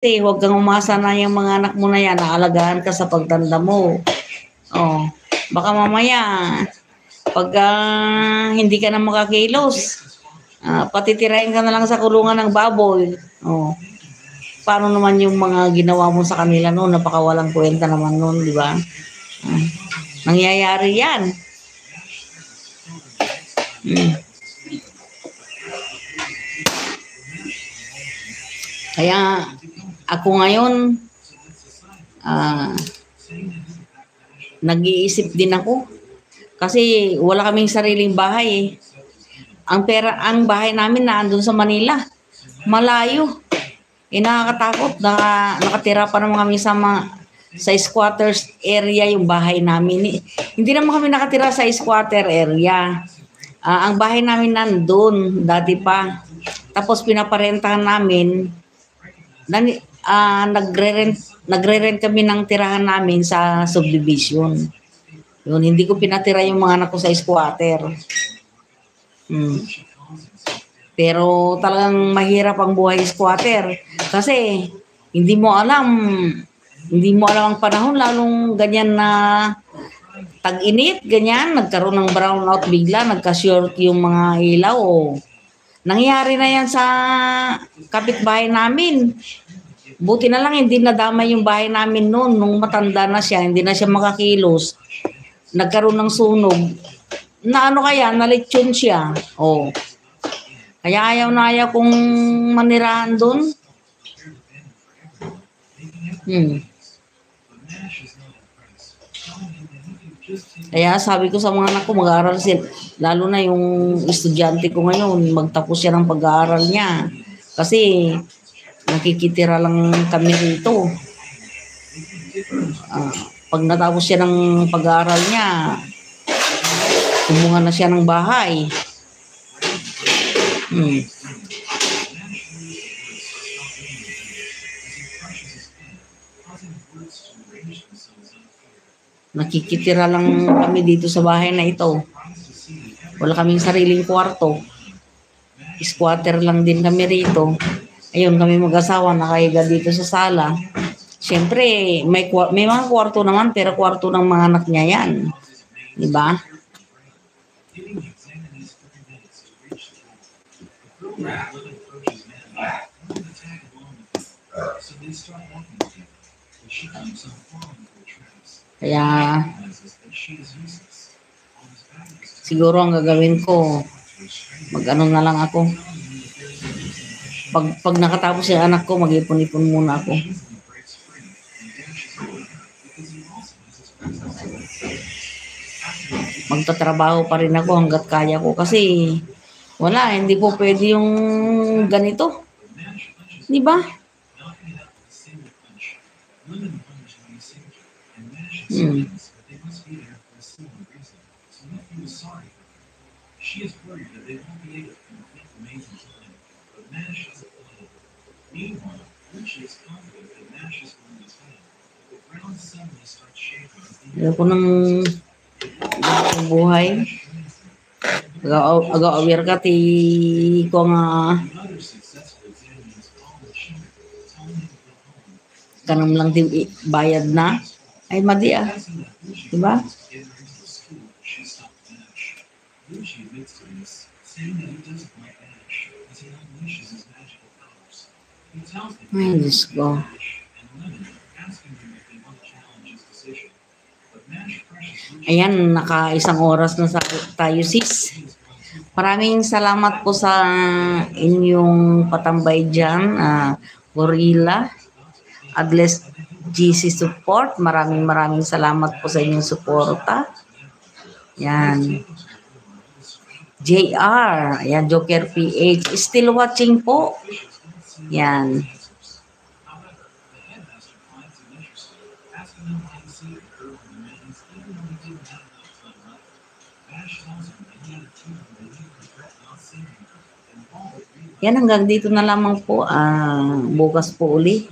huwag kang umasa na yung mga anak mo na yan, naalagaan ka sa pagtanda mo. Oh, baka mamaya, pag hindi ka na makakilos, patitirahin ka na lang sa kulungan ng baboy. Oh, paano naman yung mga ginawa mo sa kanila noon, napakawalang kwenta naman noon, di ba? Nangyayari yan. Kaya ako ngayon, nag-iisip din ako. Kasi wala kaming sariling bahay eh. Ang bahay namin na andun sa Manila. Malayo. Nakakatakot. Nakatira pa naman kami sa squatters area yung bahay namin. Hindi naman kami nakatira sa squatter area. Ang bahay namin nandun, dati pa. Tapos pinaparentahan namin, nagre-rent kami ng tirahan namin sa subdivision. Yun, hindi ko pinatira yung mga anak ko sa squatter. Pero talagang mahirap ang buhay squatter. Kasi hindi mo alam ang panahon, lalong ganyan na tag-init, ganyan, nagkaroon ng brownout bigla, nagka-short yung mga ilaw. Nangyari na yan sa kapitbahay namin. Buti na lang hindi nadama yung bahay namin noon, nung matanda na siya, hindi na siya makakilos. Nagkaroon ng sunog. Nalitsyon siya. Kaya ayaw kong manirahan doon. Kaya sabi ko sa mga anak ko, mag-aaral sila. Lalo na yung estudyante ko ngayon, magtapos siya ng pag-aaral niya. Kasi nakikitira lang kami rito. Pag natapos siya ng pag-aaral niya, kumuha na siya ng bahay. Nakikitira lang kami dito sa bahay na ito. Wala kaming sariling kwarto. Squatter lang din kami rito. Ayun, kami mag-asawa nakahiga dito sa sala. Siyempre, may mga kwarto naman, pero kwarto ng mga anak niya yan. Diba? Kaya siguro ang gagawin ko, mag-ano na lang ako. Pag nakatapos yung anak ko, mag-ipon-ipon muna ako. Magtatrabaho pa rin ako hanggat kaya ko kasi wala, hindi po pwede yung ganito. Di ba? Ayoko nang buhay. Aga-aware ka ko nga kanam lang din bayad na. Ay madi diba? Ay, Diyos ko. Ayan, naka-isang oras na tayo, sis. Maraming salamat po sa inyong patambay dyan, Gorilla, Adless GC Support. Maraming salamat po sa inyong suporta. Yan. JR, ayan, Joker PH, still watching po. Yan. Yan, hanggang dito na lamang po. Bukas po uli.